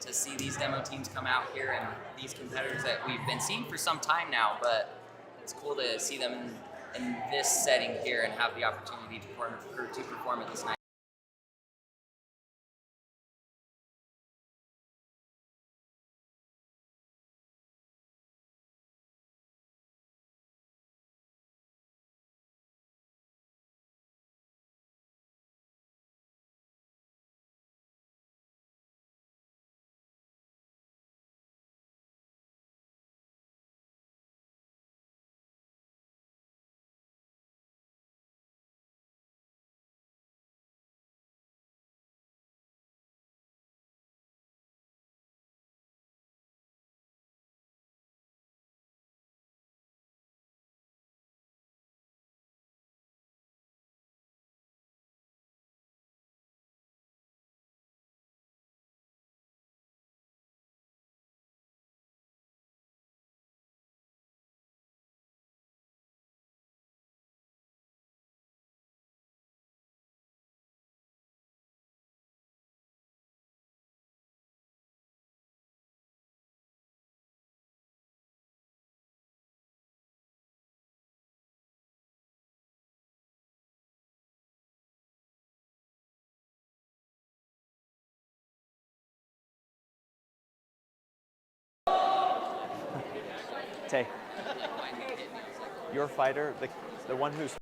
to see these demo teams come out here and these competitors that we've been seeing for some time now, but it's cool to see them in this setting here and have the opportunity to perform at this night. Tay, your fighter, the one who's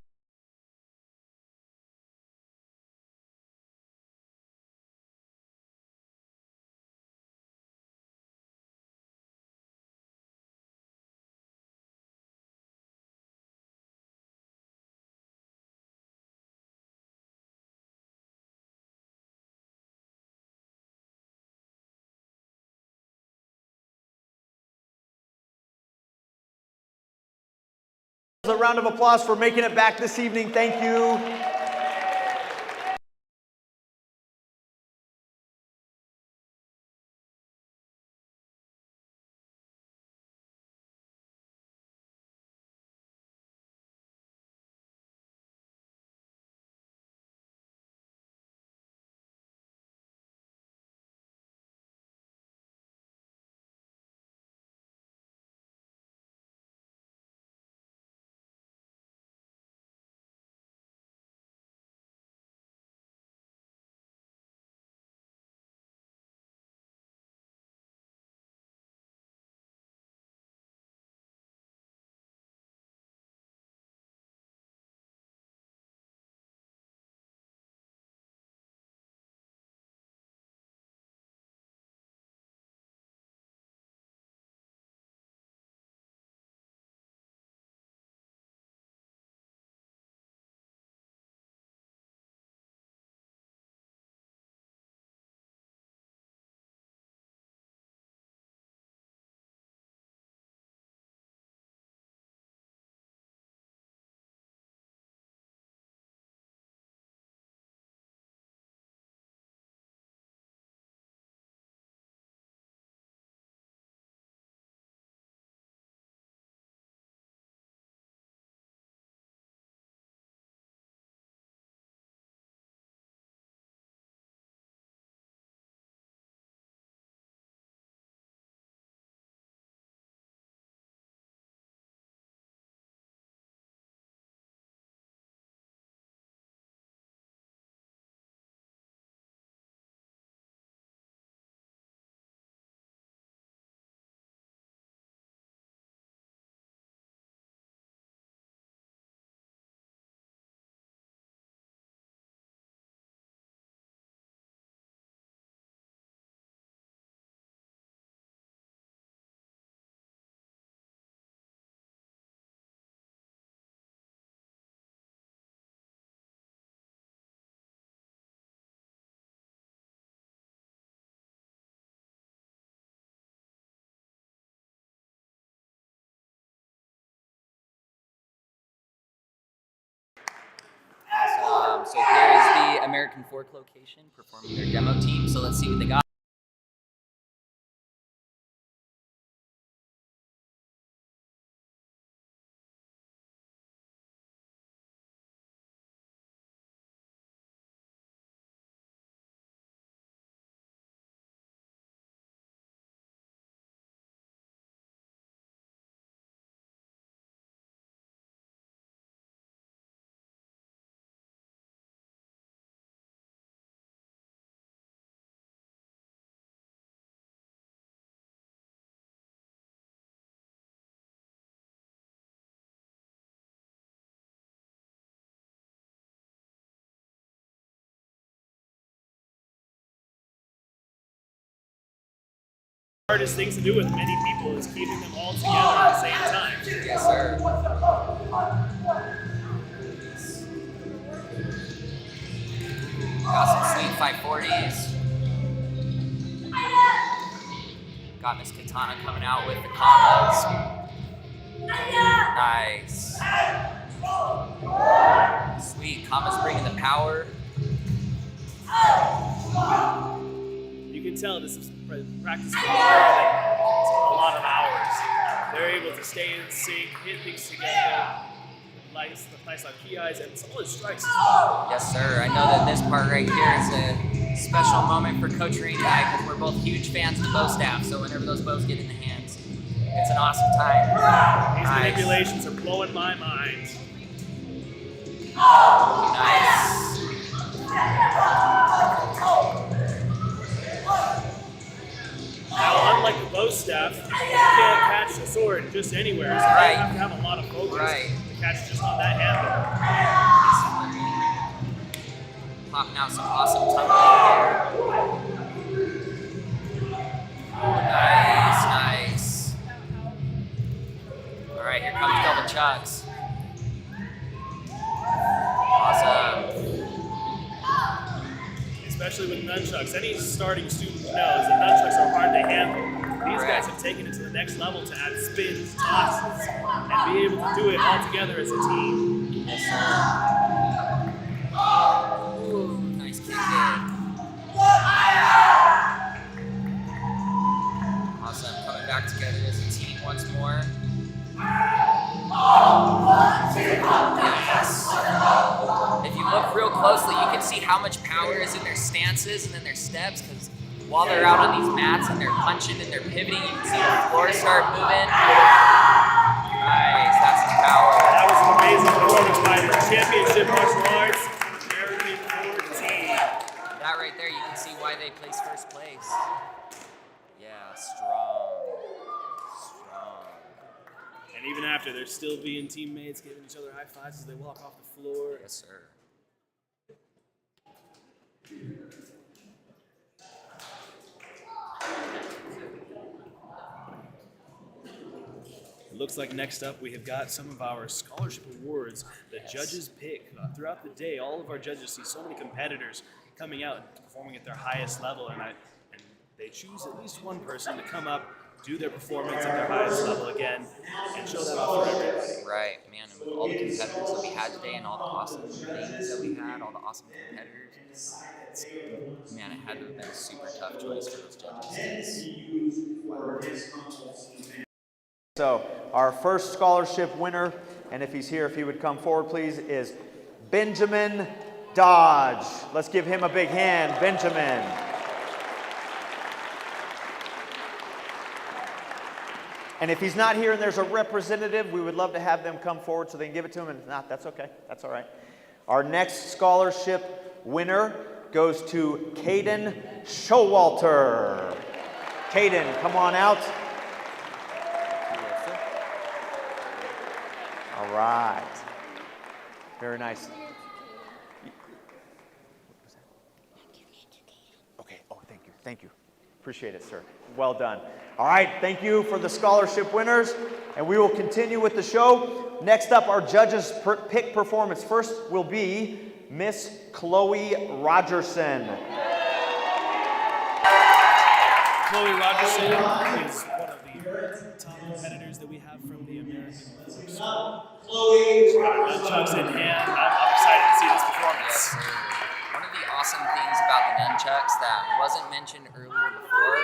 a round of applause for making it back this evening. Thank you. Awesome. So here is the American Fork location performing their demo team. So let's see what they got. hardest things to do with many people is keeping them all together at the same time. Yes, sir. Got some sweet 540s. Got Miss Katana coming out with the combos. Nice. Sweet. Kama's bringing the power. You can tell this is practice for a lot of hours. They're able to stay in sync, hit things together, nice on key eyes, and solid strikes as well. Yes, sir. I know that this part right here is a special moment for Coach Rainey and I because we're both huge fans of the bow staff. So whenever those bows get in the hands, it's an awesome time. These manipulations are blowing my mind. Nice. Now, unlike the bow staff, you can't catch the sword just anywhere. So Right. you have to have a lot of focus Right. to catch just on that handle. Popping out some awesome tumbling here. Nice, nice. All right, here comes double chucks. Awesome. Especially with nunchucks. Any starting student knows that nunchucks are hard to handle. These guys have taken it to the next level to add spins, tosses, and be able to do it all together as a team. Yes, sir. Ooh, nice kick there. Awesome, coming back together as a team once more. Yes. If you look real closely, you can see how much power is in their stances and in their steps, because while they're out on these mats and they're punching and they're pivoting, you can see the floor start moving. Nice, that's some power. That was an amazing performance by the championship martial arts American 14. That right there, you can see why they placed first place. Yeah, strong. And even after, they're still being teammates, giving each other high fives as they walk off the floor. Yes, sir. It looks like next up we have got some of our scholarship awards that judges pick. Throughout the day, all of our judges see so many competitors coming out and performing at their highest level, and they choose at least one person to come up, do their performance at their highest level again, and show that off for everybody. Right, man, and with all the competitors that we had today and all the awesome things that we had, all the awesome competitors, man, it had to have been a super tough choice for those judges. So our first scholarship winner, and if he's here, if he would come forward, please, is Benjamin Dodge. Let's give him a big hand, Benjamin. And if he's not here and there's a representative, we would love to have them come forward so they can give it to him. And if not, that's okay. That's all right. Our next scholarship winner goes to Caden Showalter. Caden, come on out. All right. Very nice. Okay. Oh, thank you. Thank you. Appreciate it, sir. Well done. All right. Thank you for the scholarship winners. And we will continue with the show. Next up, our judges pick performance. First will be Miss Chloe Rogerson. Chloe Rogerson is one of the top competitors that we have from the American School. She's got her nunchucks in hand. I'm excited to see this performance. Yes, sir. One of the awesome things about the nunchucks that wasn't mentioned earlier before,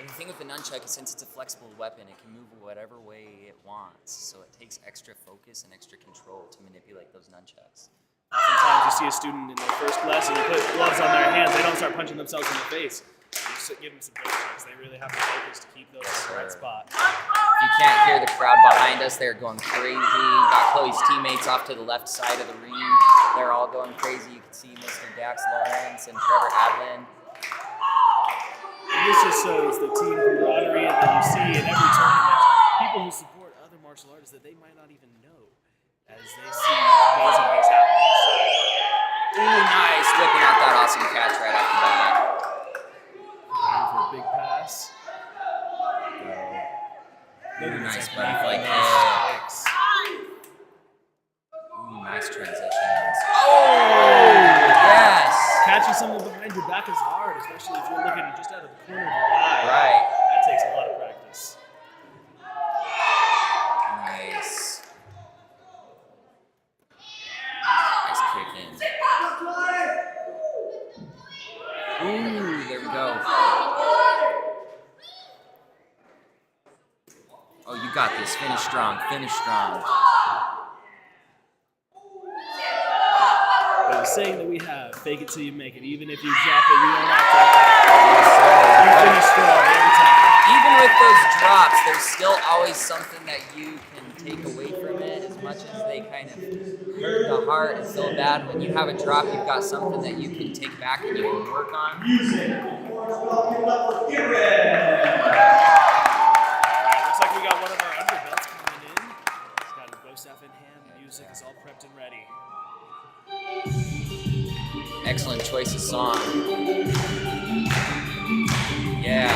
and the thing with the nunchuck is since it's a flexible weapon, it can move whatever way it wants. So it takes extra focus and extra control to manipulate those nunchucks. Oftentimes you see a student in their first lesson, you put gloves on their hands, they don't start punching themselves in the face. You just give them some nunchucks. They really have to focus to keep those in the right spot. You can't hear the crowd behind us. They're going crazy. Got Chloe's teammates off to the left side of the ring. They're all going crazy. You can see Mr. Dax Lawrence and Trevor Adlin. And this just shows the team camaraderie that you see in every tournament. People who support other martial artists that they might not even know as they see amazing things happening. Ooh, nice. Whipping out that awesome catch right off the bat. Going for a big pass. Ooh, nice technique butterfly on kick. those kicks. Ooh, nice transitions. Oh, yes. Catching someone behind your back is hard, especially if you're looking just out of the corner of your eye. Right. That takes a lot of practice. Nice. Nice kick in. Ooh, there we go. Oh, you got this. Finish strong. Finish strong. But the saying that we have, fake it till you make it. Even if you drop it, you don't have to. You finish strong every time. Even with those drops, there's still always something that you can take away from it. As much as they kind of hurt the heart and feel bad, when you have a drop, you've got something that you can take back and you can work on. Music. Looks like we got one of our underbelts coming in. He's got his bow staff in hand. The music is all prepped and ready. Excellent choice of song. Yeah.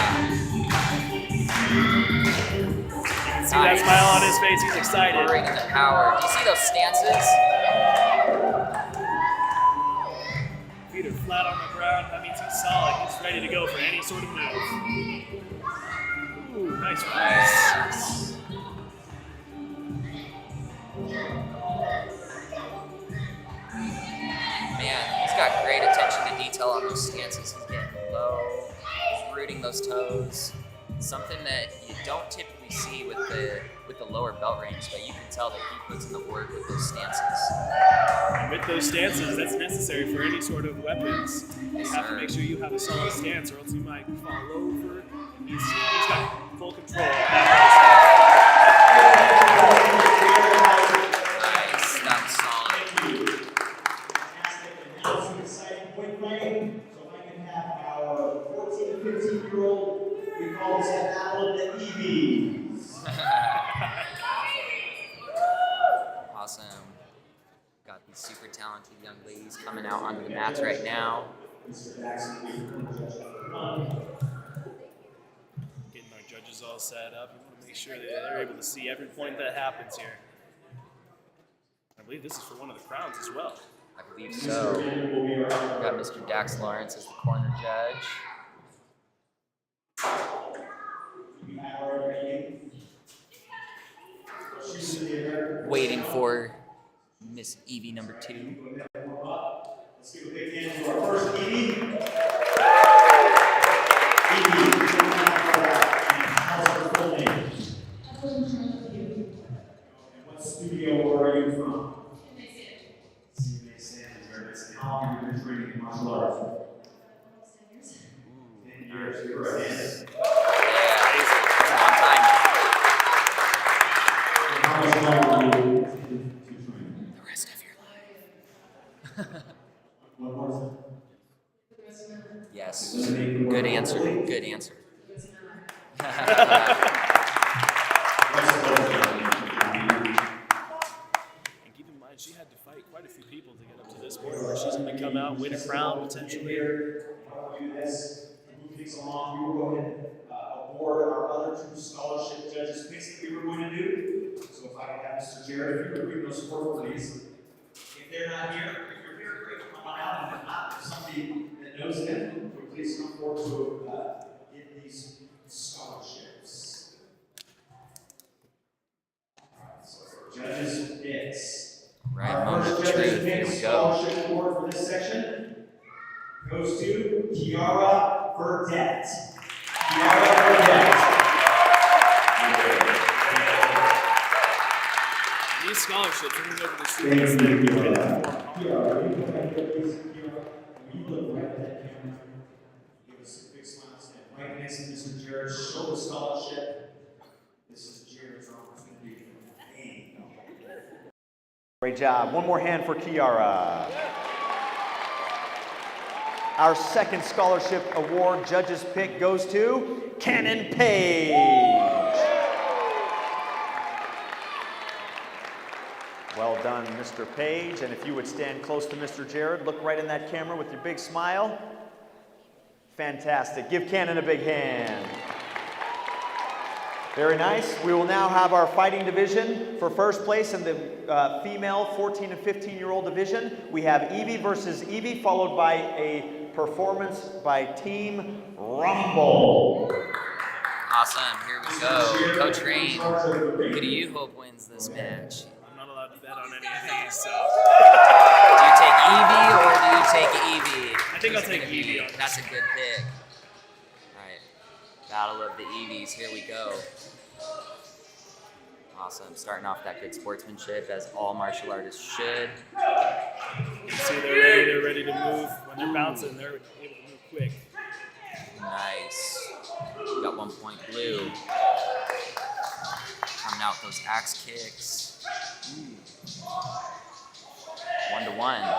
See that smile on his face, he's excited. Bringing the power. Do you see those stances? Feet are flat on the ground, that means he's solid. He's ready to go for any sort of move. Ooh, nice rise. Nice. Man, he's got great attention to detail on those stances. He's getting low, he's rooting those toes. Something that you don't typically see with the lower belt range, but you can tell that he puts in the work with those stances. And with those stances, that's necessary for any sort of weapons. You have to make sure you have a solid stance or else you might fall over. He's got full control of that. Nice, that was solid. Exciting point playing. So if I can have our 14 to 15-year-old, we call this an apple of the EVs. Awesome. Got these super talented young ladies coming out onto the mats right now. Getting our judges all set up. We want to make sure that they're able to see every point that happens here. I believe this is for one of the crowns as well. I believe so. We've got Mr. Dax Lawrence as the corner judge. Waiting for Miss Evie number 2. Let's give a big hand to our first Evie. How's her full name? And what studio are you from? How long have you been training in martial arts? 10 years. You're right. Yeah, that's a long time. How much longer will you continue to train? The rest of your life. What more is Yes. Good answer. Good answer. And keep in mind, she had to fight quite a few people to get up to this point where she's going to come out, win a crown potentially. While we do this, to move things along, we will go ahead and award our other 2 scholarship judges picks that we were going to do. So if I could have Mr. Jared, if you could bring those forward, please. If they're not here, if you're here, great, come on out. And if not, if somebody that knows them, would please come forward to get these scholarships. All right, so judges picks. Right, Our moment of first judges truth. Here pick we go. scholarship award for this section goes to Kiara Burdett. Kiara Burdett. These scholarships are going to go to the students that can perform. Kiara, you look right there, please, Kiara. When you look right at that camera, give us a big smile, stand right next to Mr. Jared, show the scholarship. This is Jared's opportunity. Great job. One more hand for Kiara. Our second scholarship award judges pick goes to Cannon Page. Well done, Mr. Page. And if you would stand close to Mr. Jared, look right in that camera with your big smile. Fantastic. Give Cannon a big hand. Very nice. We will now have our fighting division for first place in the female 14 and 15-year-old division. We have Evie versus Evie, followed by a performance by Team Rumble. Awesome. Here we go. Coach Rain, who do you hope wins this match? I'm not allowed to bet on any of these, so. Do you take Evie or do you take Evie? I think I'll take Evie on this. That's a good pick. All right. Battle of the Evies. Here we go. Awesome. Starting off that good sportsmanship, as all martial artists should. You see they're ready to move. When they're bouncing, they're able to move quick. Nice. Got 1 point blue. Coming out with those axe kicks. 1-1.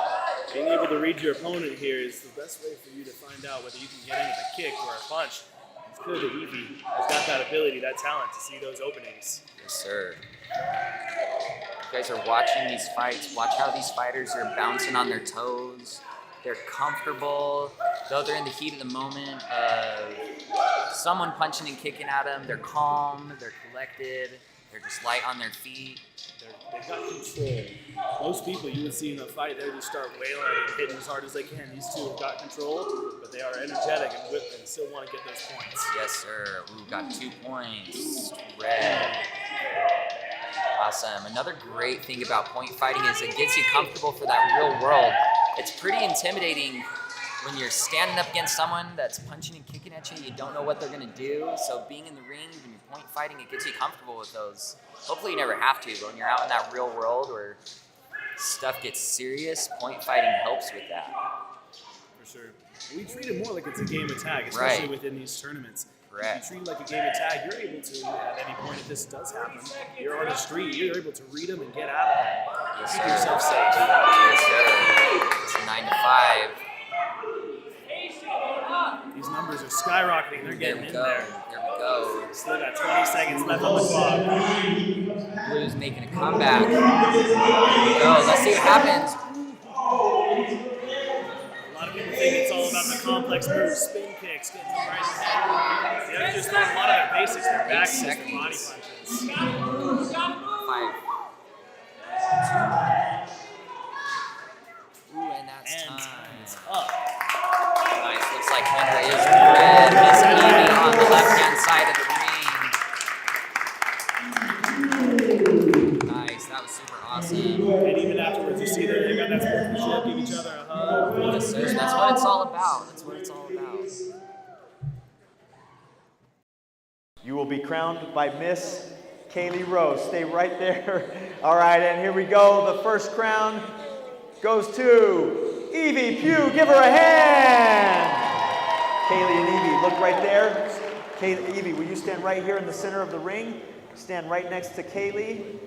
Being able to read your opponent here is the best way for you to find out whether you can get in with a kick or a punch. It's good that Evie has got that ability, that talent to see those openings. Yes, sir. You guys are watching these fights. Watch how these fighters are bouncing on their toes. They're comfortable, though they're in the heat of the moment of someone punching and kicking at them. They're calm, they're collected, they're just light on their feet. They've got control. Most people you would see in a fight, they just start wailing and hitting as hard as they can. These two have got control, but they are energetic and whipped and still want to get those points. Yes, sir. Ooh, got 2 points. Red. Awesome. Another great thing about point fighting is it gets you comfortable for that real world. It's pretty intimidating when you're standing up against someone that's punching and kicking at you. You don't know what they're going to do. So being in the ring, when you're point fighting, it gets you comfortable with those. Hopefully you never have to, but when you're out in that real world where stuff gets serious, point fighting helps with that. For sure. We treat it more like it's a game of tag, especially Right. within these tournaments. Correct. If you treat it like a game of tag, you're able to, at any point if this does happen, you're on the street, you're able to read them and get out of them. Yes, Keep sir. yourself safe. Yes, sir. It's 9 to 5. These numbers are skyrocketing. They're There getting we in go. there. There we go. Still got 20 seconds left on the clock. Blue's making a comeback. Here we go. Let's see what happens. A lot of people think it's all about the complex moves, spin kicks, getting them right in the head. The others just throwing a lot of their basics, their back kicks, their body punches. 5. Ooh, and that's And time. time's up. Nice. Looks like winner is red. Miss Evie on the left-hand side of the ring. Nice. That was super awesome. And even afterwards, you see that they got that sportsmanship, give each other a hug. Yes, sir. That's what it's all about. That's what it's all about. You will be crowned by Miss Kaylee Rose. Stay right there. All right, and here we go. The first crown goes to Evie Pugh. Give her a hand. Kaylee and Evie, look right there. Evie, will you stand right here in the center of the ring? Stand right next to Kaylee.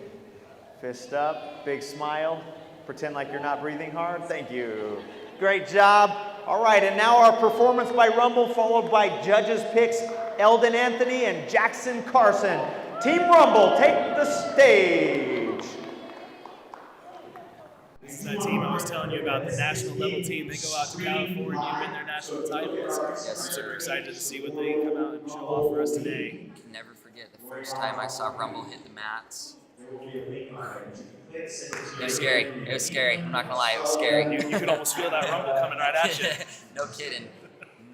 Fist up, big smile. Pretend like you're not breathing hard. Thank you. Great job. All right, and now our performance by Rumble, followed by judges' picks, Eldon Anthony and Jackson Carson. Team Rumble, take the stage. This is that team I was telling you about, the national level team. They go out to California and win their national titles. I'm super excited to see what they come out and show off for us today. Can never forget the first time I saw Rumble hit the mats. It was scary. It was scary. I'm not gonna lie, it was scary. You could almost feel that rumble coming right at you. No kidding.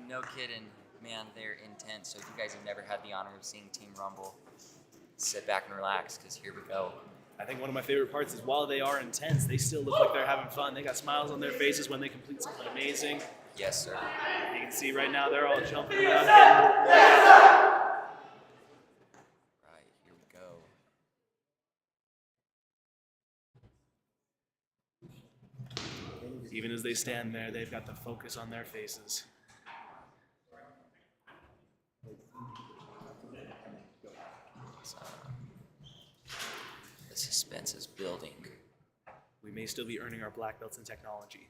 No kidding. Man, they're intense. So if you guys have never had the honor of seeing Team Rumble, sit back and relax, because here we go. I think one of my favorite parts is while they are intense, they still look like they're having fun. They got smiles on their faces when they complete something amazing. Yes, sir. You can see right now they're all jumping around. Getting Right, here we go. Even as they stand there, they've got the focus on their faces. So, the suspense is building. We may still be earning our black belts in technology.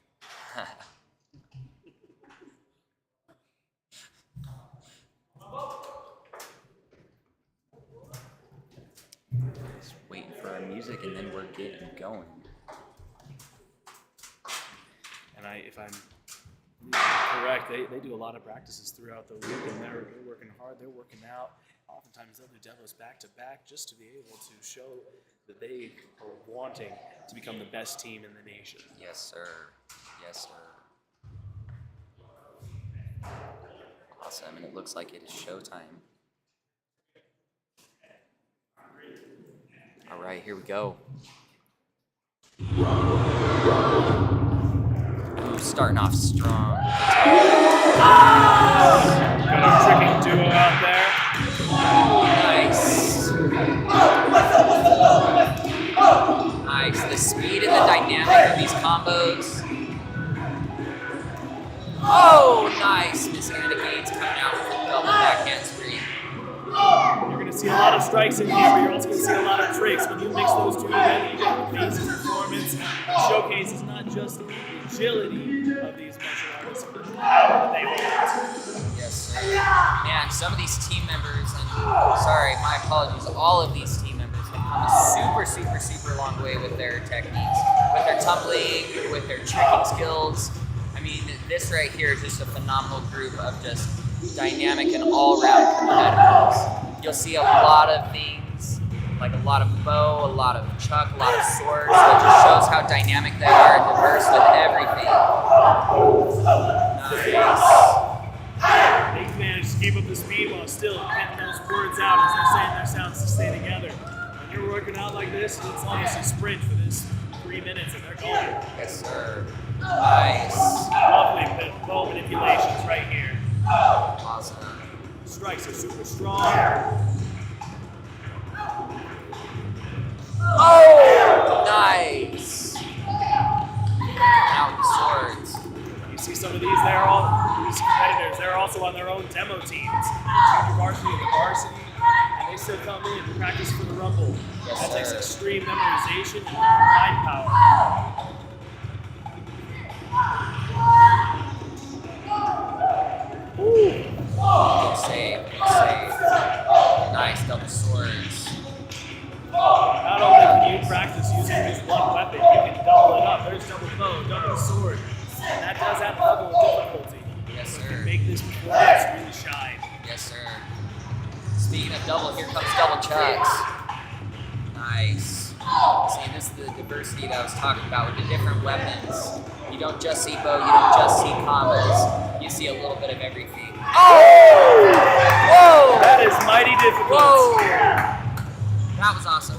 Just waiting for our music and then we're getting going. And if I'm Correct. They do a lot of practices throughout the week, and they're working hard. They're working out. Oftentimes they'll do demos back to back just to be able to show that they are wanting to become the best team in the nation. Yes, sir. Yes, sir. Awesome, and it looks like it is showtime. All right, here we go. Ooh, starting off strong. Got a tricking duo out there. Nice. Nice. The speed and the dynamic of these combos. Oh, nice. Miss Anna Gates coming out with a double backhand screen. You're going to see a lot of strikes in here, but you're also going to see a lot of tricks. When you mix those two together, you get an amazing performance. It showcases not just the agility of these martial artists, but the power that they hold. Yes, sir. Man, some of these team members, and sorry, my apologies, all of these team members have come a super long way with their techniques, with their tumbling, with their tricking skills. I mean, this right here is just a phenomenal group of just dynamic and all-round competitors. You'll see a lot of things, like a lot of bow, a lot of chuck, a lot of swords. So it just shows how dynamic they are and diverse with everything. Nice. They managed to keep up the speed while still getting those words out as they're saying their sounds to stay together. When you're working out like this, it's almost a sprint for this 3 minutes and they're going. Yes, sir. Nice. Lovely bow manipulations right here. Awesome. Strikes are super strong. Oh, nice. Out with swords. You see some of these, these competitors, they're also on their own demo teams. Junior varsity and the varsity, and they still come in and practice for the Rumble. Yes, that takes sir. extreme memorization and mind power. Good save, good save. Nice double swords. Not only can you practice using this one weapon, you can double it up. There's double bow, double sword. And that does add a level of difficulty. Yes, But sir. can make this performance really shine. Yes, sir. Speaking of double, here comes double chucks. Nice. See, this is the diversity that I was talking about with the different weapons. You don't just see bow, you don't just see combos. You see a little bit of everything. Oh! Whoa! That is mighty difficult. Whoa! That was awesome.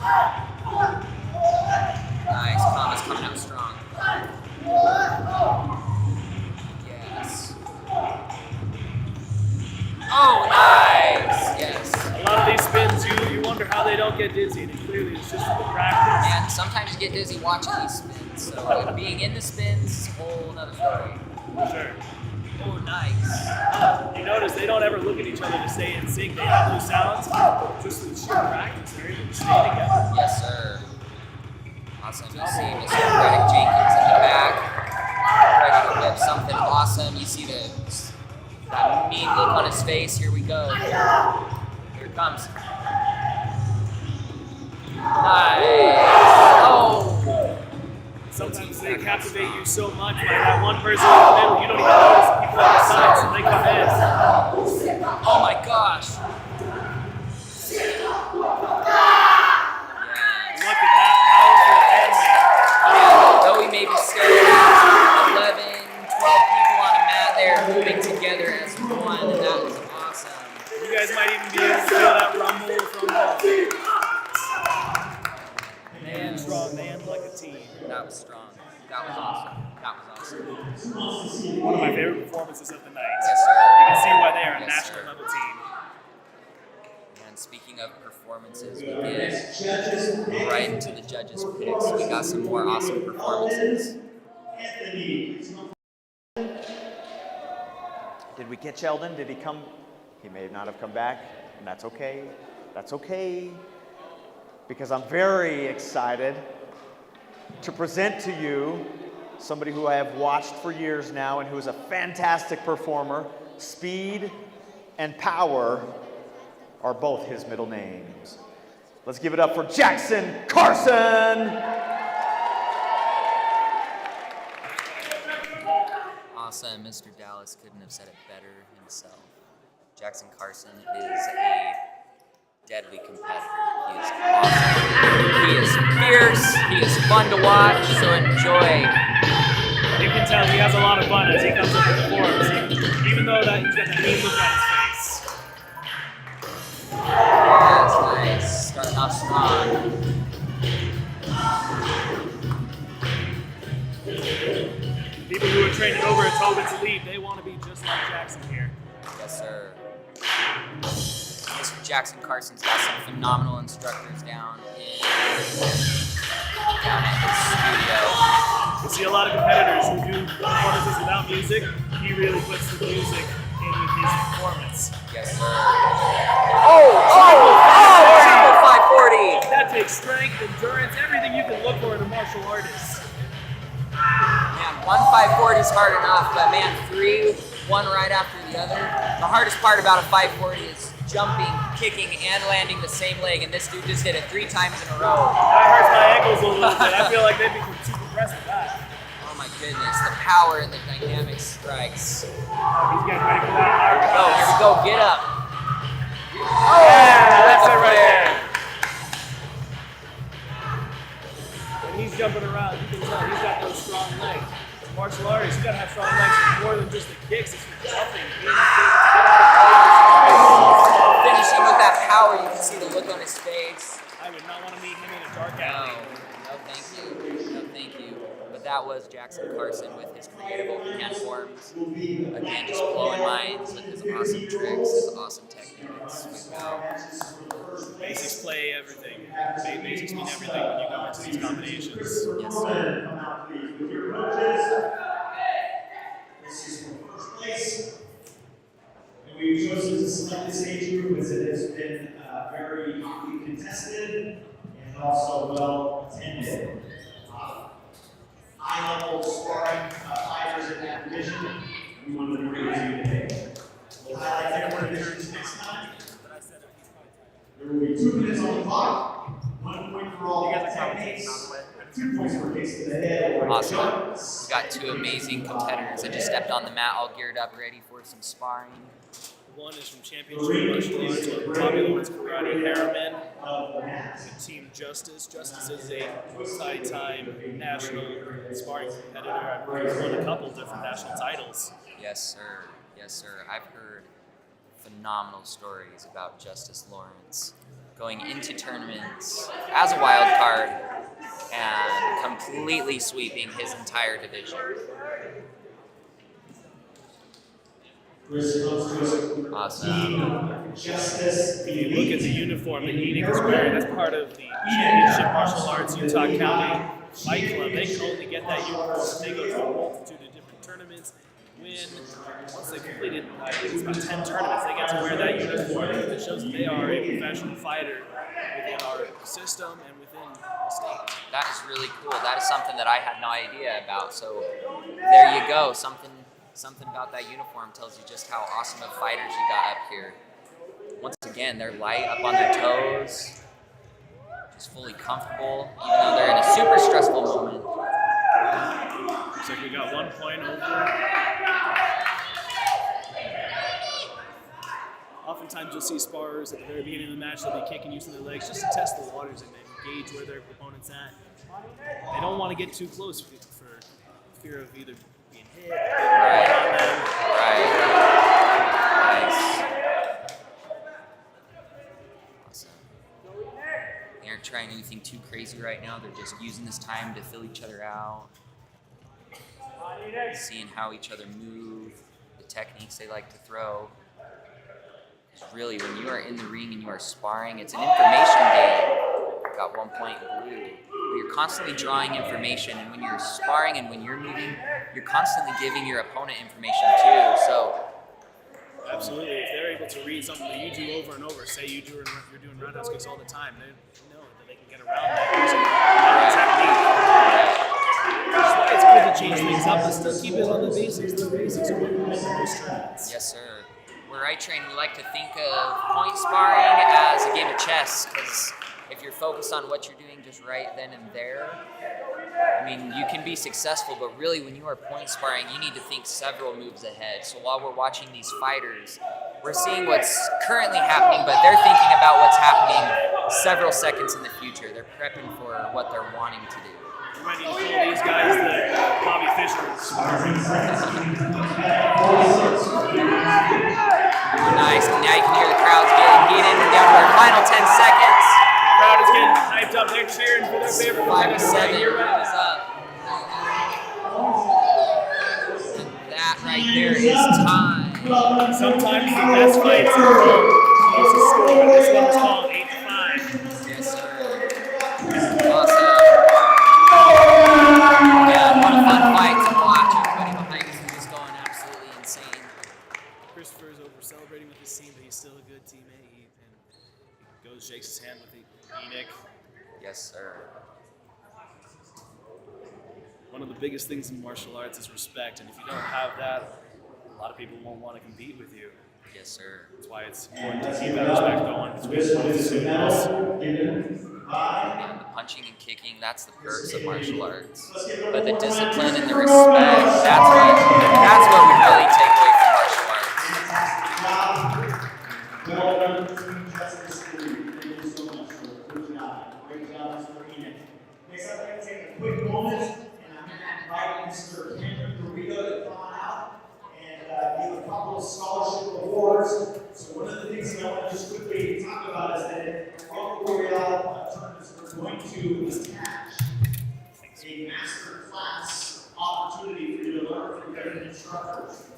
Nice. Combos coming out strong. Yes. Oh, nice. Yes. A lot of these spins, you wonder how they don't get dizzy, and clearly it's just the practice. And sometimes you get dizzy watching these spins. So being in the spins is a whole other story. For sure. Oh, nice. You notice they don't ever look at each other to stay in sync. They have those sounds, but just with sheer practice, they're able to stay together. Yes, sir. Awesome. You see Mr. Greg Jenkins in the back, ready to whip something awesome. You see that mean look on his face. Here we go. Here it comes. Nice. Oh. Sometimes they captivate you so much by that one person in the middle, you don't even notice the people on the side, so they come in. Oh my gosh. Yes. Look at that powerful ending. Though we may be staring at 11, 12 people on a mat, they're moving together as one, and that is awesome. You guys might even be able to feel that rumble from the man strong, man like a team. That was strong. That was awesome. That was awesome. One of my favorite performances of the night. Yes, sir. You can see why they are a Yes, national sir. level team. And speaking of performances, we get right into the judges' picks. We got some more awesome performances. Did we catch Eldon? Did he come? He may not have come back, and that's okay. That's okay. Because I'm very excited to present to you somebody who I have watched for years now and who is a fantastic performer. Speed and power are both his middle names. Let's give it up for Jackson Carson. Awesome. Mr. Dallas couldn't have said it better himself. Jackson Carson is a deadly competitor. He is awesome. He is fierce. He is fun to watch, so enjoy. You can tell he has a lot of fun as he comes up with the forms, even though that he's got the mean look on his face. That's nice. Starting off strong. People who are training over at Tobin's Elite, they want to be just like Jackson here. Yes, sir. Mr. Jackson Carson's got some phenomenal instructors down at his studio. You see a lot of competitors who do performances without music. He really puts the music in with his performance. Yes, sir. Triple 540. That takes strength, endurance, everything you can look for in a martial artist. Man, 1 540 is hard enough, but man, 3, one right after the other. The hardest part about a 540 is jumping, kicking, and landing the same leg, and this dude just hit it 3 times in a row. That hurts my ankles a little bit. I feel like they'd be too compressed with that. Oh my goodness, the power and the dynamic strikes. He's getting ready for that. Oh, here we go, get up. Oh, yeah, that's it right there. When he's jumping around, you can tell he's got those strong legs. As a martial artist, you gotta have strong legs for more than just the kicks. It's for jumping. Finishing with that power, you can see the look on his face. I would not want to meet him in a dark alley. No, thank you. No, thank you. But that was Jackson Carson with his creative open hand forms. Again, just blowing minds with his awesome tricks, his awesome techniques. We go. Basics play everything. Basics mean everything when you go into these combinations. Yes, sir. This is for first place. And we've chosen to select this age group as it has been very hotly contested and also well attended. High-level sparring fighters in that division, we wanted to bring to you today. We'll highlight different divisions next time. There will be 2 minutes on the clock, 1 point for all techniques, 2 points for kicks to the head or Awesome. jumps. We've got 2 amazing competitors that just stepped on the mat, all geared up, ready for some sparring. One is from Championship Martial Arts, or Popular Arts Karate Harriman, with Team Justice. Justice is a multi-time national sparring competitor. I believe he's won a couple different national titles. Yes, sir. Yes, sir. I've heard phenomenal stories about Justice Lawrence going into tournaments as a wild card and completely sweeping his entire division. Awesome. Justice. If you look at the uniform that Enoch is wearing, that's part of the Championship Martial Arts Utah County Fight Club. They can only get that uniform if they go through a multitude of different tournaments. Once they've completed, I think it's about 10 tournaments, they get to wear that uniform. It shows that they are a professional fighter within our system and within the state. That is really cool. That is something that I had no idea about. So there you go. Something about that uniform tells you just how awesome of fighters you got up here. Once again, they're light up on their toes, just fully comfortable, even though they're in a super stressful moment. Looks like we got 1 point over. Oftentimes you'll see sparrers at the very beginning of the match, they'll be kicking using their legs just to test the waters and gauge where their opponent's at. They don't want to get too close for fear of either being hit, Right. Nice. Awesome. They aren't trying anything too crazy right now. They're just using this time to fill each other out, seeing how each other move, the techniques they like to throw. Because really, when you are in the ring and you are sparring, it's an information game. Got 1 point blue. But you're constantly drawing information, and when you're sparring and when you're moving, you're constantly giving your opponent information too. So absolutely, if they're able to read something that you do over and over, say you're doing roundhouse kicks all the time, they know that they can get around that using technique. That's why it's good to change things up and still keep it on the basics. The basics are what we win those tournaments. yes, sir. Where I train, we like to think of point sparring as a game of chess, because if you're focused on what you're doing just right then and there, I mean, you can be successful, but really when you are point sparring, you need to think several moves ahead. So while we're watching these fighters, we're seeing what's currently happening, but they're thinking about what's happening several seconds in the future. They're prepping for what they're wanting to do. You might need to call these guys the Bobby Fishers. Nice. Now you can hear the crowds getting heated. Down to our final 10 seconds. The crowd is getting hyped up. They're cheering for their favorite 5 to 7. fighter. You're running us up. And that right there is time. Sometimes the best fights are called closest score, but this one was called 8-5. Yes, sir. Awesome. Yeah, what a fun fight to watch. Everybody behind us is just going absolutely insane. Christopher is over celebrating with his team, but he's still a good teammate. He goes, shakes his hand with Enoch. Yes, sir. One of the biggest things in martial arts is respect, and if you don't have that, a lot of people won't want to compete with you. Yes, sir. That's why it's important to keep that respect going between both students. And the punching and kicking, that's the perks of martial arts. But the discipline and the respect, that's what we really take away from martial arts. Well done, Team Justice League. Thank you so much for a good job. Great job, Mr. Enoch. Next, I'd like to take a quick moment, and I'm going to invite Mr. Cameron Garrido to come on out and give a couple of scholarship awards. So one of the things that I want to just quickly talk about is that at Rumble Royale tournaments, we're going to attach a master class opportunity for you to learn from different instructors.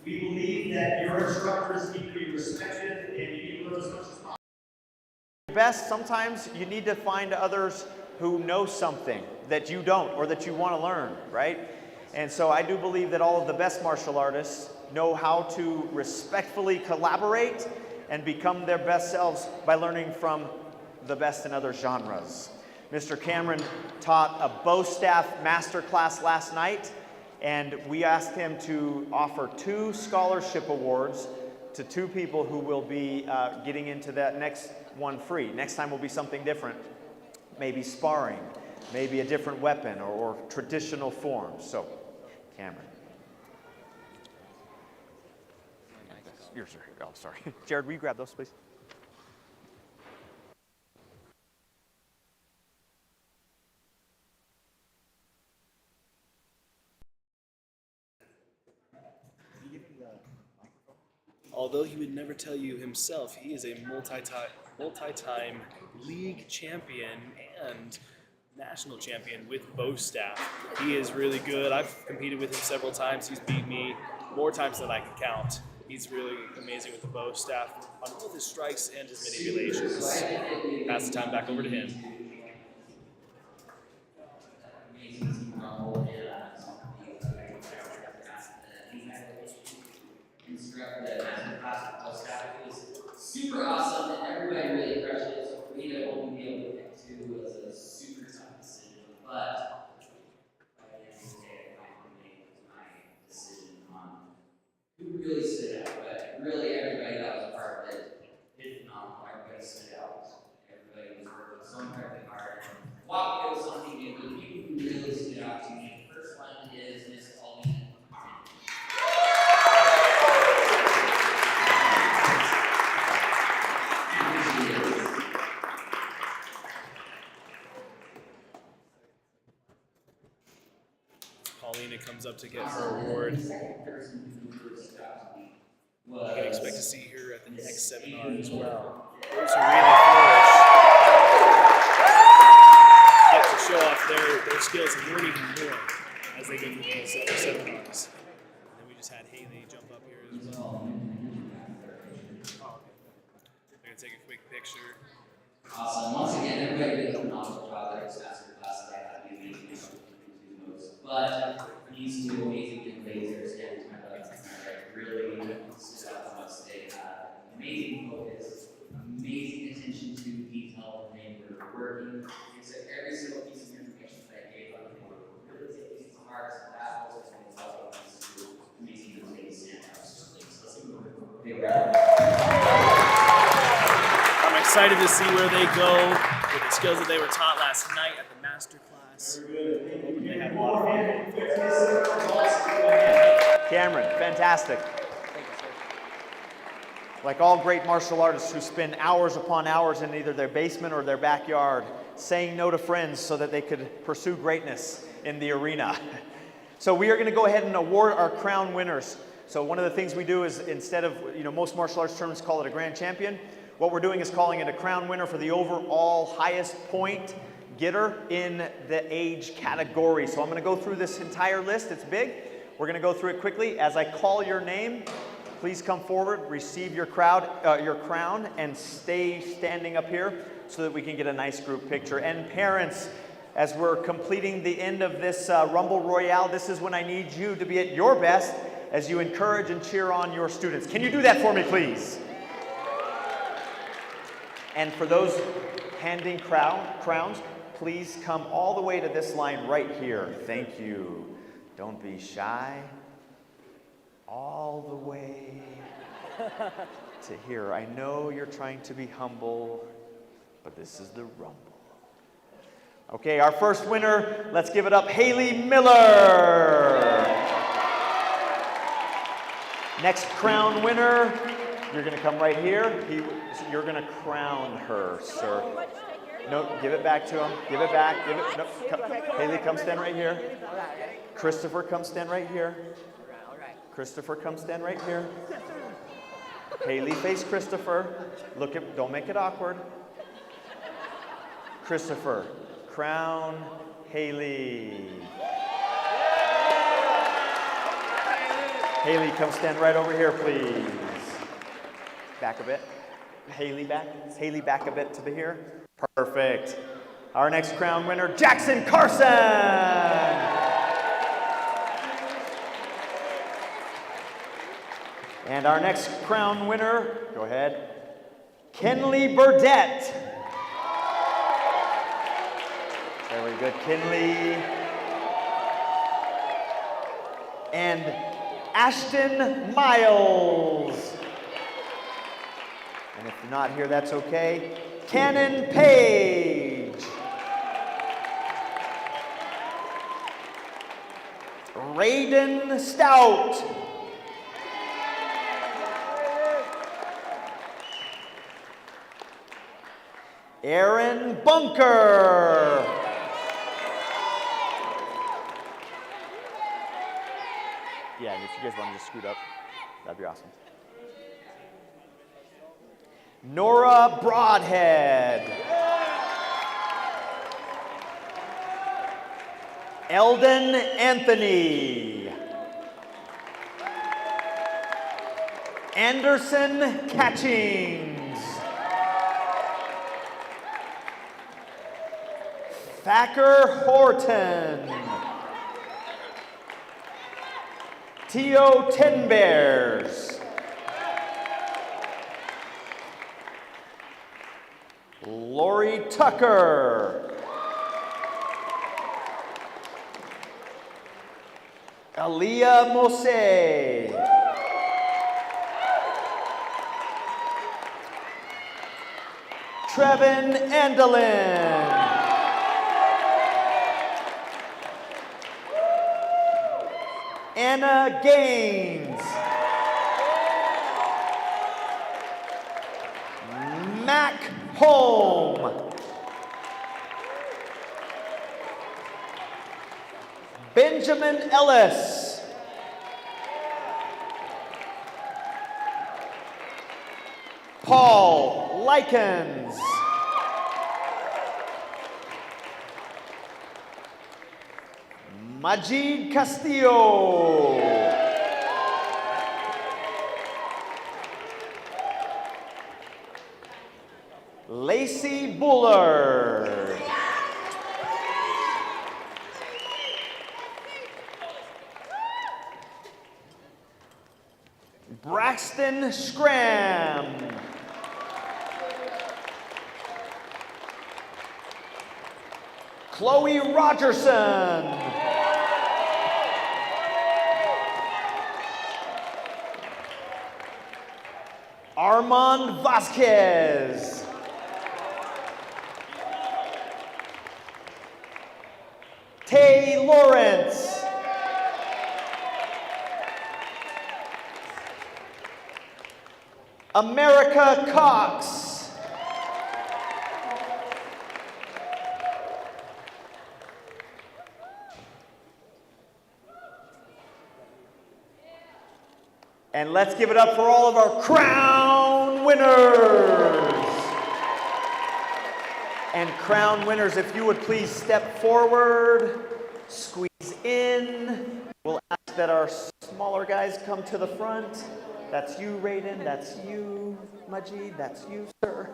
We believe that your instructors need to be respected and you need to learn as much as possible. Best, sometimes you need to find others who know something that you don't or that you want to learn, right? And so I do believe that all of the best martial artists know how to respectfully collaborate and become their best selves by learning from the best in other genres. Mr. Cameron taught a bow staff masterclass last night, and we asked him to offer 2 scholarship awards to 2 people who will be getting into that next one free. Next time will be something different, maybe sparring, maybe a different weapon or traditional forms. So, Cameron. Yours, sir. Oh, sorry. Jared, will you grab those, please? Although he would never tell you himself, he is a multi-time league champion and national champion with bow staff. He is really good. I've competed with him several times. He's beat me more times than I can count. He's really amazing with the bow staff on both his strikes and his manipulations. Pass the time back over to him. Super awesome, and everybody really crushed it. So for me to only be able to pick 2 was a super tough decision. But by the end of the day, I finally made my decision on who really stood out. But really, everybody that was part of it did phenomenal. Everybody stood out. Everybody was working so incredibly hard. Walking out with something new. The people who really stood out to me. The first one is Miss Paulina. Paulina comes up to get her award. You can expect to see her at the next seminar as well. Those who really flourish get to show off their skills and learn even more as they go through these other seminars. And then we just had Haley jump up here as well. We're going to take a quick picture. Awesome. Once again, everybody did a phenomenal job at this master class that I had the amazing but these 2 amazing young lasers and really stood out to us. They had amazing focus, amazing attention to detail when they were working. And so every single piece of information that I gave them, they were really taking to heart. So that was what they tell us to amazing things stand out. So they were. I'm excited to see where they go with the skills that they were taught last night at the master class. Cameron, fantastic. Thank you, sir. Like all great martial artists who spend hours upon hours in either their basement or their backyard saying no to friends so that they could pursue greatness in the arena. So we are going to go ahead and award our crown winners. So one of the things we do is instead of, most martial arts tournaments call it a grand champion, what we're doing is calling it a crown winner for the overall highest point getter in the age category. So I'm going to go through this entire list. It's big. We're going to go through it quickly. As I call your name, please come forward, receive your crown, and stay standing up here so that we can get a nice group picture. And parents, as we're completing the end of this Rumble Royale, this is when I need you to be at your best as you encourage and cheer on your students. Can you do that for me, please? And for those handing crowns, please come all the way to this line right here. Thank you. Don't be shy. All the way to here. I know you're trying to be humble, but this is the Rumble. Okay, our first winner, let's give it up, Haley Miller. Next crown winner, you're going to come right here. You're going to crown her, sir. No, give it back to him. Give it back. Haley, come stand right here. Christopher, come stand right here. Christopher, come stand right here. Haley, face Christopher. Don't make it awkward. Christopher, crown Haley. Haley, come stand right over here, please. Back a bit. Haley back. Haley back a bit to the here. Perfect. Our next crown winner, Jackson Carson. And our next crown winner, go ahead, Kenley Burdett. Very good, Kenley. And Ashton Miles. And if you're not here, that's okay. Cannon Page. Raiden Stout. Aaron Bunker. Yeah, and if you guys want to just scoot up, that'd be awesome. Nora Broadhead. Eldon Anthony. Anderson Catchings. Thacker Horton. Tio Tenbears. Lori Tucker. Aaliyah Mose. Trevin Andelin. Anna Gaines. Mac Holm. Benjamin Ellis. Paul Likens. Majid Castillo. Lacey Bullard. Braxton Scram. Chloe Rogerson. Armand Vasquez. Tay Lawrence. America Cox. And let's give it up for all of our crown winners. And crown winners, if you would please step forward, squeeze in. We'll ask that our smaller guys come to the front. That's you, Raiden. That's you, Majid. That's you, sir.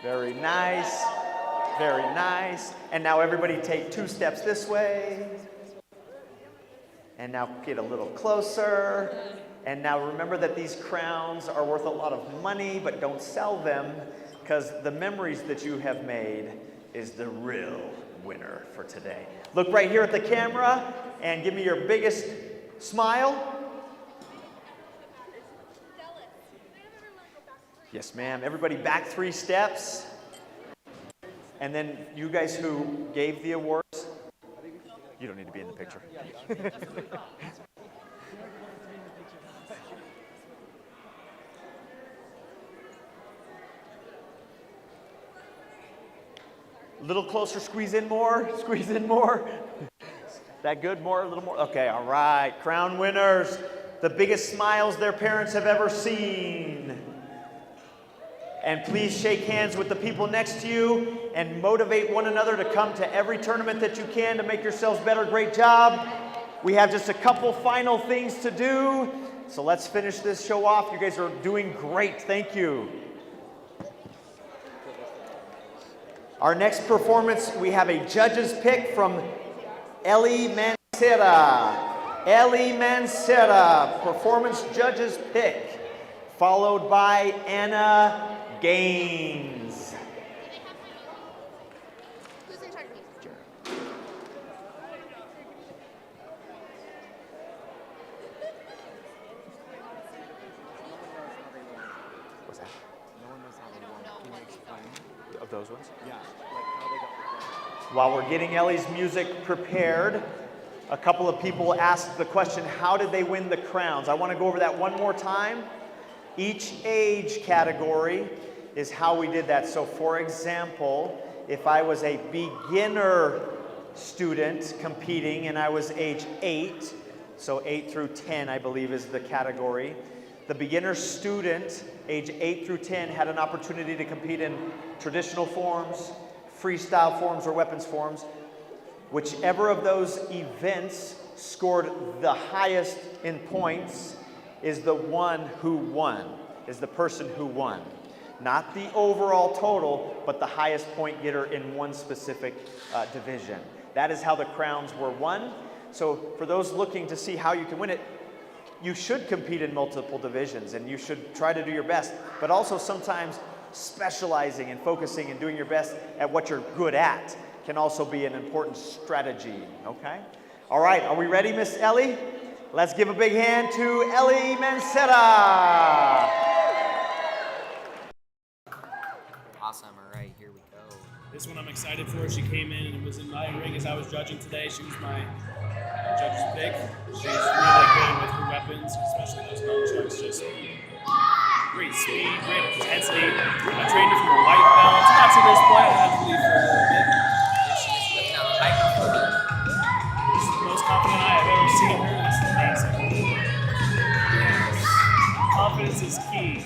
Very nice. Very nice. And now everybody take 2 steps this way. And now get a little closer. And now remember that these crowns are worth a lot of money, but don't sell them, because the memories that you have made is the real winner for today. Look right here at the camera and give me your biggest smile. Yes, ma'am. Everybody back 3 steps. And then you guys who gave the awards, you don't need to be in the picture. A little closer, squeeze in more, squeeze in more. That good? More, a little more? Okay, all right. Crown winners, the biggest smiles their parents have ever seen. And please shake hands with the people next to you and motivate one another to come to every tournament that you can to make yourselves better. Great job. We have just a couple final things to do. So let's finish this show off. You guys are doing great. Thank you. Our next performance, we have a judge's pick from Ellie Mancera. Ellie Mancera, performance judge's pick, followed by Anna Gaines. Who's in charge of music? What's that? No one knows how they won. Can you explain? Of those ones? Yeah, like how they got. While we're getting Ellie's music prepared, a couple of people asked the question, how did they win the crowns? I want to go over that one more time. Each age category is how we did that. So for example, if I was a beginner student competing and I was age 8, so 8 through 10 I believe is the category, the beginner student age 8 through 10 had an opportunity to compete in traditional forms, freestyle forms, or weapons forms. Whichever of those events scored the highest in points is the one who won, is the person who won. Not the overall total, but the highest point getter in one specific division. That is how the crowns were won. So for those looking to see how you can win it, you should compete in multiple divisions and you should try to do your best, but also sometimes specializing and focusing and doing your best at what you're good at can also be an important strategy, okay? All right, are we ready, Miss Ellie? Let's give a big hand to Ellie Mancera. Awesome. All right, here we go. This one I'm excited for. She came in and was in my ring as I was judging today. She was my judge's pick. She's really good with her weapons, especially those nunchucks. Just great speed, great intensity. I trained her from a white belt. Not to this point, I had to leave for a little bit. She's lifting out the microphone. She's the most confident I have ever seen her. It's amazing. Confidence is key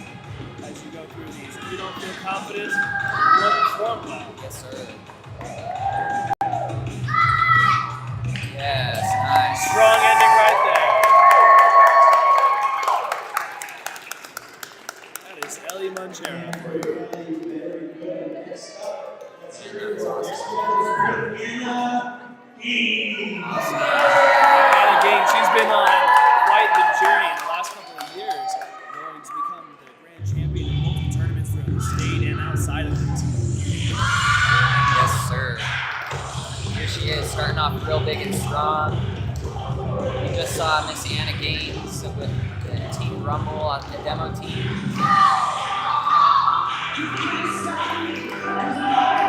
as you go through these. If you don't feel confident, you won't perform well. Yes, sir. Yes, nice. Strong ending right there. That is Ellie Mancera. Anna Gaines, she's been on quite the journey in the last couple of years, going to become the grand champion in multiple tournaments throughout the state and outside of it. Yes, sir. Here she is, starting off real big and strong. We just saw Miss Anna Gaines with the Team Rumble, the demo team.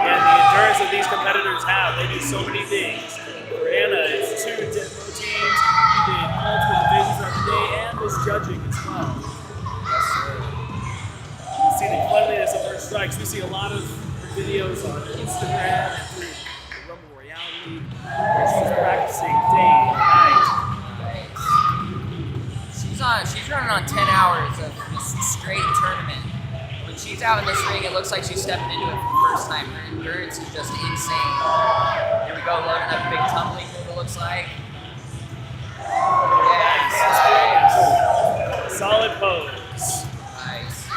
And the endurance that these competitors have, they do so many things. For Anna, it's 2 demo teams, she did multiple divisions throughout the day, and was judging as well. Yes, strikes. We see a lot of videos on Instagram and through the Rumble Royale League where she's practicing day and night. She's running on 10 hours of straight tournament. When she's out in this ring, it looks like she's stepping into it for the first time. Her endurance is just insane. Here we go, loading up a big tumbling move, it looks like. Yes. Solid pose. Nice.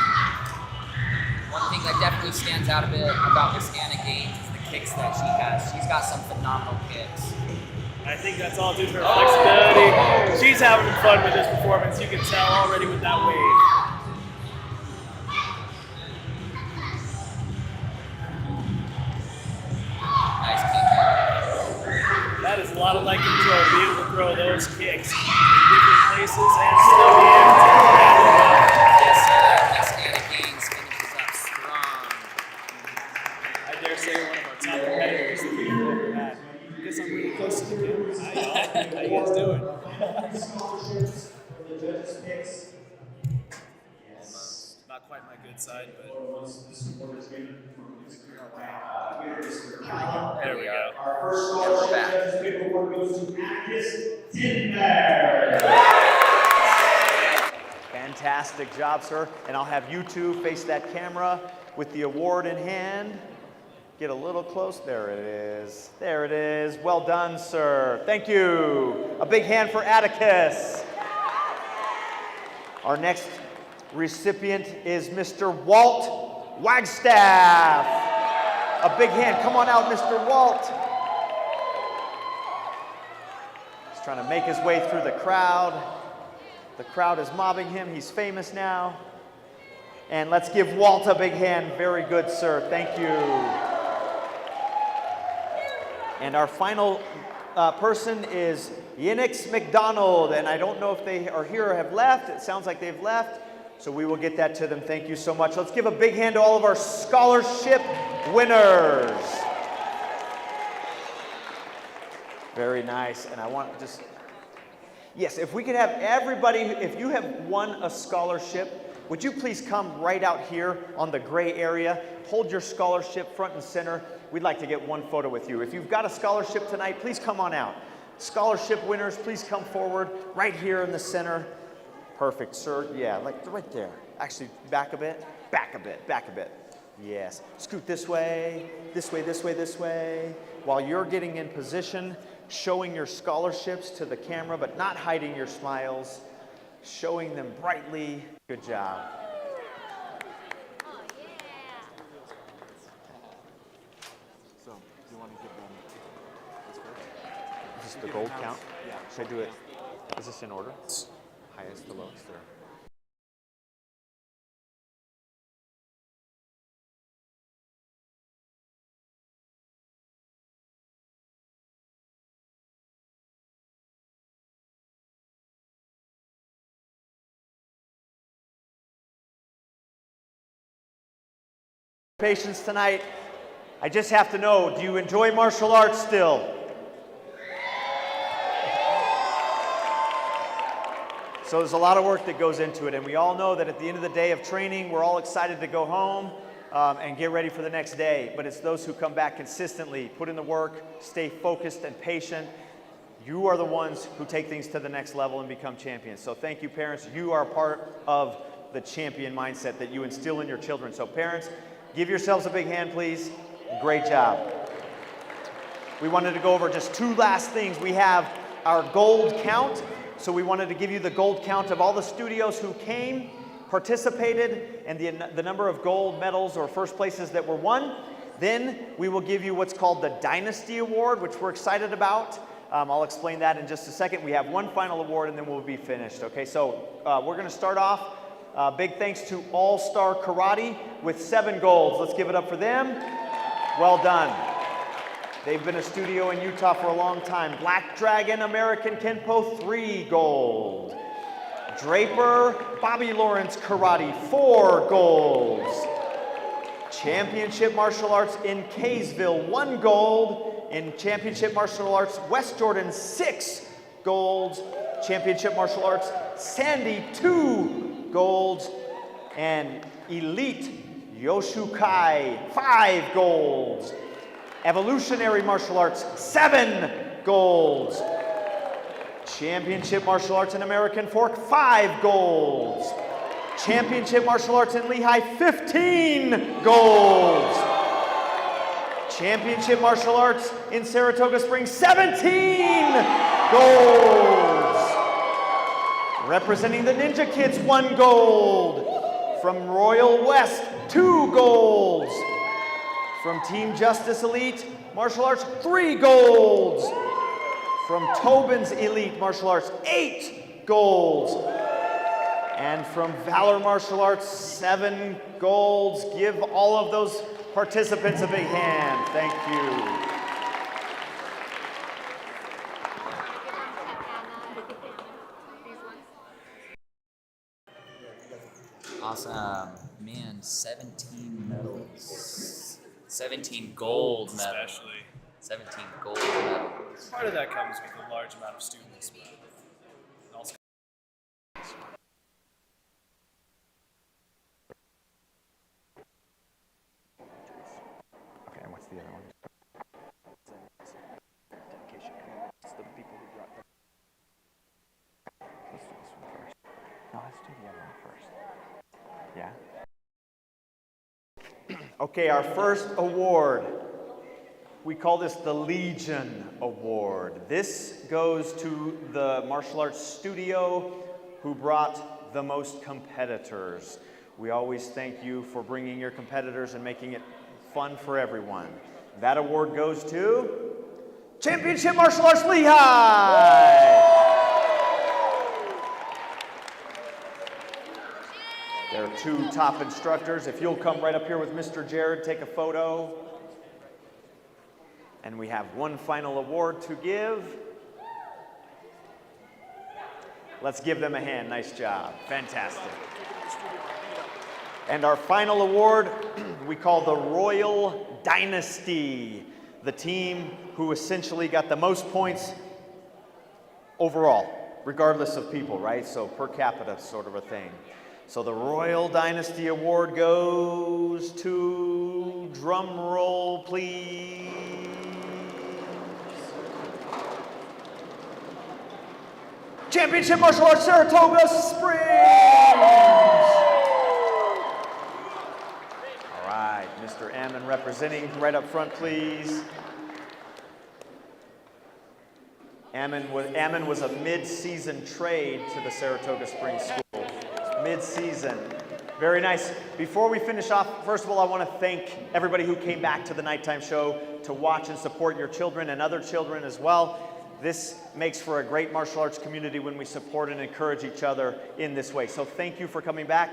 One thing that definitely stands out a bit about Miss Anna Gaines is the kicks that she has. She's got some phenomenal kicks. I think that's all due to her flexibility. She's having fun with this performance. You can tell already with that wave. Nice kick. That is a lot of leg control, being able to throw those kicks in different places and still be able to get it up. Yes, sir. Miss Anna Gaines finishes up strong. I dare say one of our top competitors that we've ever had. I guess I'm really close to the camera. How you guys doing? Scholarships for the judges' picks. Almost. Not quite my good side, but there we go. Our first scholarship judges' pick award goes to Atticus Tinberg. Fantastic job, sir. And I'll have you two face that camera with the award in hand. Get a little close. There it is. There it is. Well done, sir. Thank you. A big hand for Atticus. Our next recipient is Mr. Walt Wagstaff. A big hand. Come on out, Mr. Walt. He's trying to make his way through the crowd. The crowd is mobbing him. He's famous now. And let's give Walt a big hand. Very good, sir. Thank you. And our final person is Yenix McDonald. And I don't know if they are here or have left. It sounds like they've left. So we will get that to them. Thank you so much. Let's give a big hand to all of our scholarship winners. Very nice. And I want to just, yes, if we could have everybody, if you have won a scholarship, would you please come right out here on the gray area, hold your scholarship front and center. We'd like to get one photo with you. If you've got a scholarship tonight, please come on out. Scholarship winners, please come forward right here in the center. Perfect, sir. Yeah, like right there. Actually, back a bit, back a bit, back a bit. Yes. Scoot this way, this way, this way, this way. While you're getting in position, showing your scholarships to the camera, but not hiding your smiles, showing them brightly. Good job. So, do you want to give them this first? Is this the gold count? Yeah. Should I do it? Is this in order? Highest to lowest there. Patience tonight. I just have to know, do you enjoy martial arts still? So there's a lot of work that goes into it, and we all know that at the end of the day of training, we're all excited to go home and get ready for the next day. But it's those who come back consistently, put in the work, stay focused and patient. You are the ones who take things to the next level and become champions. So thank you, parents. You are part of the champion mindset that you instill in your children. So parents, give yourselves a big hand, please. Great job. We wanted to go over just two last things. We have our gold count. So we wanted to give you the gold count of all the studios who came, participated, and the number of gold medals or first places that were won. Then we will give you what's called the Dynasty Award, which we're excited about. I'll explain that in just a second. We have one final award and then we'll be finished. Okay, so we're going to start off. Big thanks to All Star Karate with 7 golds. Let's give it up for them. Well done. They've been a studio in Utah for a long time. Black Dragon American Kenpo, 3 gold. Draper Bobby Lawrence Karate, 4 golds. Championship Martial Arts in Kaysville, 1 gold. In Championship Martial Arts West Jordan, 6 golds. Championship Martial Arts Sandy, 2 golds. And Elite Yoshukai, 5 golds. Evolutionary martial arts, 7 golds. Championship martial arts in American Fork, 5 golds. Championship martial arts in Lehigh, 15 golds. Championship martial arts in Saratoga Springs, 17 golds. Representing the Ninja Kids, 1 gold. From Royal West, 2 golds. From Team Justice Elite Martial Arts, 3 golds. From Tobin's Elite Martial Arts, 8 golds. And from Valor Martial Arts, 7 golds. Give all of those participants a big hand. Thank you. Awesome. Man, 17 medals. 17 gold medals. Especially. 17 gold medals. Part of that comes with a large amount of students, but also Okay, and what's the other one? Dedication committee. It's the people who brought them. Let's do this one first. No, let's do the other one first. Yeah? Okay, our first award. We call this the Legion Award. This goes to the martial arts studio who brought the most competitors. We always thank you for bringing your competitors and making it fun for everyone. That award goes to Championship Martial Arts Lehigh! There are 2 top instructors. If you'll come right up here with Mr. Jared, take a photo. And we have 1 final award to give. Let's give them a hand. Nice job. Fantastic. And our final award, we call the Royal Dynasty. The team who essentially got the most points overall, regardless of people, right? So per capita sort of a thing. So the Royal Dynasty Award goes to, drum roll please. Championship Martial Arts Saratoga Springs! All right, Mr. Ammon representing right up front, please. Ammon was a mid-season trade to the Saratoga Springs School. Mid-season. Very nice. Before we finish off, first of all, I want to thank everybody who came back to the nighttime show to watch and support your children and other children as well. This makes for a great martial arts community when we support and encourage each other in this way. So thank you for coming back.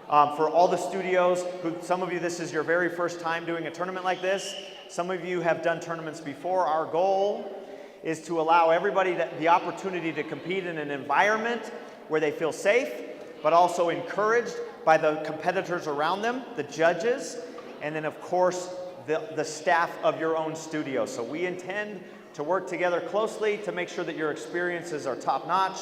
For all the studios, some of you, this is your very first time doing a tournament like this. Some of you have done tournaments before. Our goal is to allow everybody the opportunity to compete in an environment where they feel safe, but also encouraged by the competitors around them, the judges, and then of course the staff of your own studio. So we intend to work together closely to make sure that your experiences are top-notch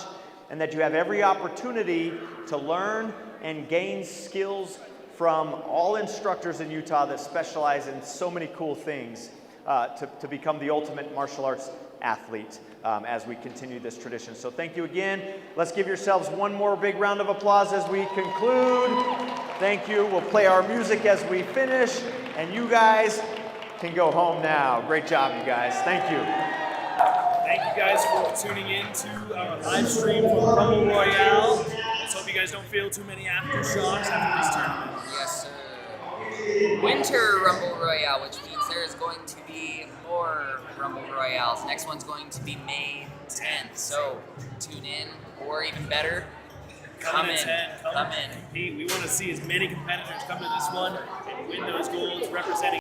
and that you have every opportunity to learn and gain skills from all instructors in Utah that specialize in so many cool things to become the ultimate martial arts athlete as we continue this tradition. So thank you again. Let's give yourselves one more big round of applause as we conclude. Thank you. We'll play our music as we finish, and you guys can go home now. Great job, you guys. Thank you. thank you guys for tuning in to our live stream for Rumble Royale. Let's hope you guys don't feel too many aftershocks after this tournament. Yes, sir. Winter Rumble Royale, which means there is going to be more Rumble Royales. Next one's going to be May 10th, so tune in, or even better, come in. Compete. We want to see as many competitors come to this one and win those golds representing